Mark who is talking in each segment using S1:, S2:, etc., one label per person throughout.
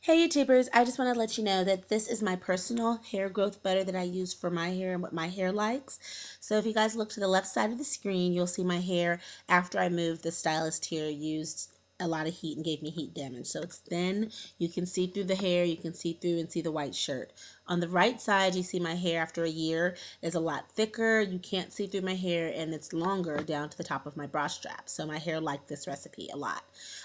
S1: Hey YouTubers, I just want to let you know that this is my personal hair growth butter that I use for my hair and what my hair likes. So if you guys look to the left side of the screen, you'll see my hair after I moved. The stylist here used a lot of heat and gave me heat damage. So it's thin, you can see through the hair, you can see through and see the white shirt. On the right side, you see my hair after a year is a lot thicker, you can't see through my hair, and it's longer down to the top of my bra strap. So my hair liked this recipe a lot.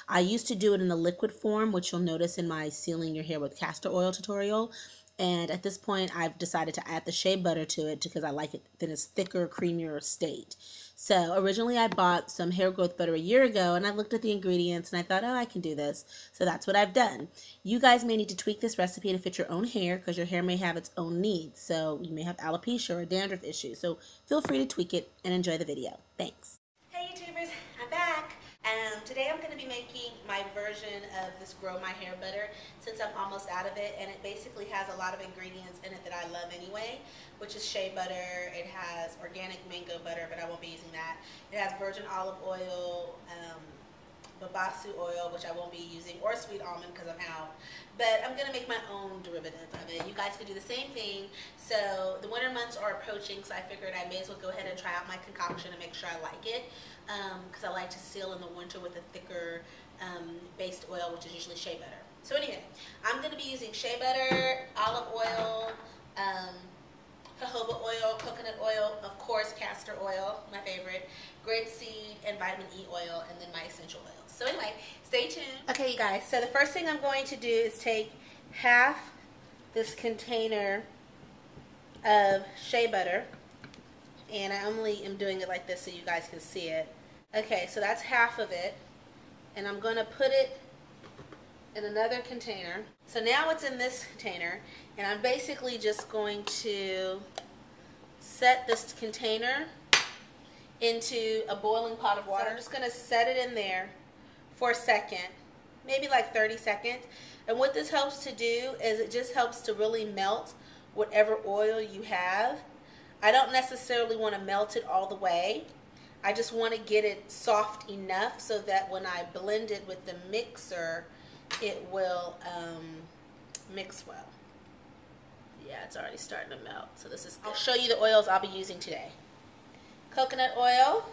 S1: I used to do it in the liquid form, which you'll notice in my sealing your hair with castor oil tutorial. And at this point, I've decided to add the shea butter to it because I like it in its thicker, creamier state. So originally I bought some hair growth butter a year ago, and I looked at the ingredients and I thought, oh, I can do this. So that's what I've done. You guys may need to tweak this recipe to fit your own hair because your hair may have its own needs. So you may have alopecia or dandruff issues. So feel free to tweak it and enjoy the video. Thanks. Hey YouTubers, I'm back. Today I'm going to be making my version of this Grow My Hair butter since I'm almost out of it, and it basically has a lot of ingredients in it that I love anyway, which is shea butter. It has organic mango butter, but I won't be using that. It has virgin olive oil, babasu oil, which I won't be using, or sweet almond because I'm out. But I'm going to make my own derivative of it. You guys could do the same thing. So the winter months are approaching, so I figured I may as well go ahead and try out my concoction and make sure I like it. Because I like to seal in the winter with a thicker based oil, which is usually shea butter. So anyway, I'm going to be using shea butter, olive oil, jojoba oil, coconut oil, of course castor oil, my favorite, grapeseed, and vitamin E oil, and then my essential oils. So anyway, stay tuned. Okay, you guys, so the first thing I'm going to do is take half this container of shea butter, and I only am doing it like this so you guys can see it. Okay, so that's half of it, and I'm going to put it in another container. So now it's in this container, and I'm basically just going to set this container into a boiling pot of water. So I'm just going to set it in there for a second, maybe like 30 seconds. And what this helps to do is it just helps to really melt whatever oil you have. I don't necessarily want to melt it all the way. I just want to get it soft enough so that when I blend it with the mixer, it will mix well. Yeah, it's already starting to melt. So this is, I'll show you the oils I'll be using today. Coconut oil,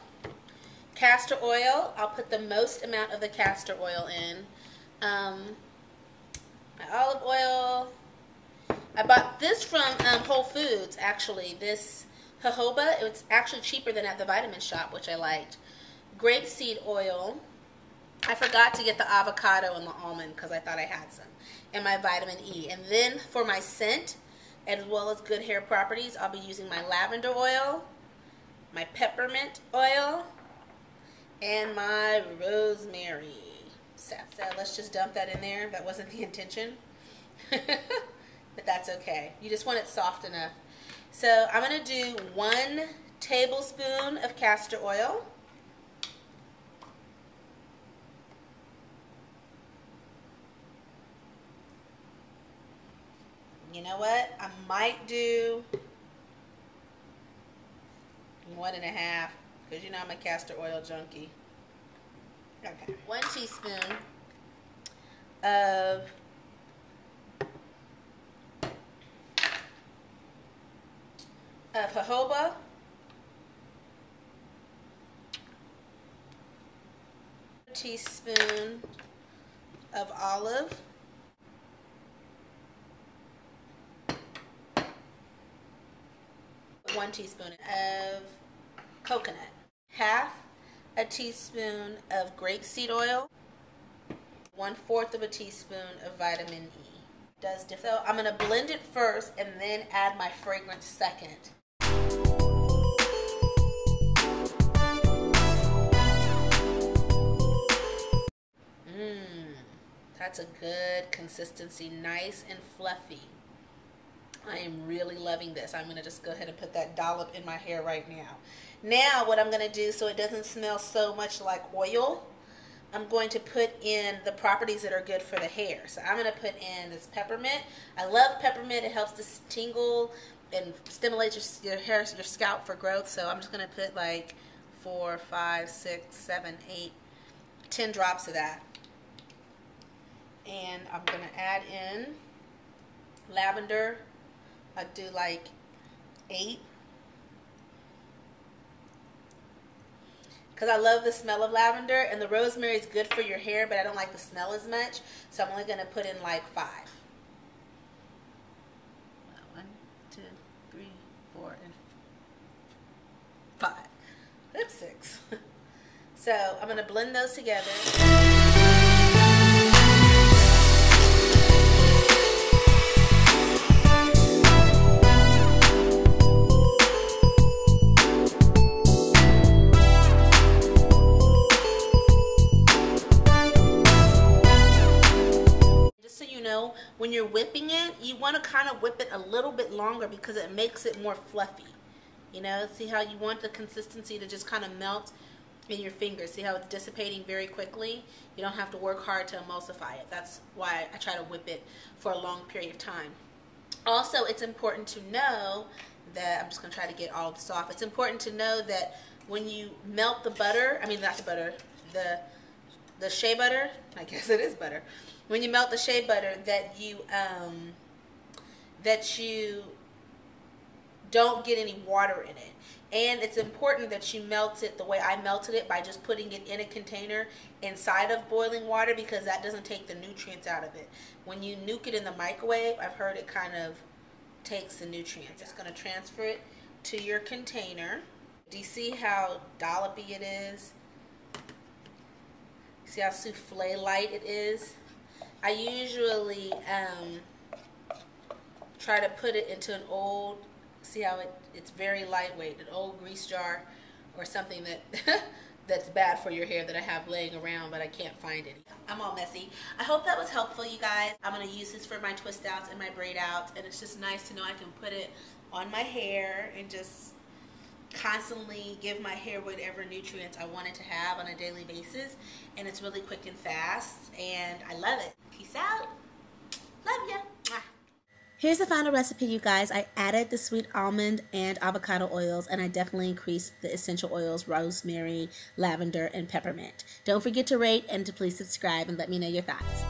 S1: castor oil. I'll put the most amount of the castor oil in. My olive oil. I bought this from Whole Foods, actually. This jojoba, it's actually cheaper than at the vitamin shop, which I liked. Grapeseed oil. I forgot to get the avocado and the almond because I thought I had some. And my vitamin E. And then for my scent, as well as good hair properties, I'll be using my lavender oil, my peppermint oil, and my rosemary sap. So let's just dump that in there. That wasn't the intention. But that's okay. You just want it soft enough. So I'm going to do 1 tablespoon of castor oil. You know what? I might do 1.5 because you know I'm a castor oil junkie. Okay. 1 teaspoon of jojoba, a teaspoon of olive, one teaspoon of coconut, half a teaspoon of grapeseed oil, 1/4 of a teaspoon of vitamin E. Does differ. So I'm going to blend it first and then add my fragrance second. That's a good consistency, nice and fluffy. I am really loving this. I'm going to just go ahead and put that dollop in my hair right now. Now what I'm going to do so it doesn't smell so much like oil, I'm going to put in the properties that are good for the hair. So I'm going to put in this peppermint. I love peppermint. It helps to tingle and stimulate your hair, your scalp for growth. So I'm just going to put like 4, 5, 6, 7, 8, 10 drops of that. And I'm going to add in lavender. I do like 8. Because I love the smell of lavender, and the rosemary is good for your hair, but I don't like the smell as much. So I'm only going to put in like 5. 1, 2, 3, 4, and 5. Oops, 6. So I'm going to blend those together. When you're whipping it, you want to kind of whip it a little bit longer because it makes it more fluffy. You know, see how you want the consistency to just kind of melt in your fingers. See how it's dissipating very quickly? You don't have to work hard to emulsify it. That's why I try to whip it for a long period of time. Also, it's important to know that, I'm just going to try to get all of this off. It's important to know that when you melt the butter, I mean not the butter, the shea butter, I guess it is butter. When you melt the shea butter, that you don't get any water in it. And it's important that you melt it the way I melted it, by just putting it in a container inside of boiling water, because that doesn't take the nutrients out of it. When you nuke it in the microwave, I've heard it kind of takes the nutrients. It's going to transfer it to your container. Do you see how dollopy it is? See how souffle light it is? I usually try to put it into an old, see how it's very lightweight, an old grease jar or something that that's bad for your hair that I have laying around, but I can't find any. I'm all messy. I hope that was helpful, you guys. I'm going to use this for my twist outs and my braid outs, and it's just nice to know I can put it on my hair and just constantly give my hair whatever nutrients I want it to have on a daily basis. And it's really quick and fast, and I love it. Peace out. Love ya. Mwah. Here's the final recipe, you guys. I added the sweet almond and avocado oils, and I definitely increased the essential oils, rosemary, lavender, and peppermint. Don't forget to rate and to please subscribe and let me know your thoughts.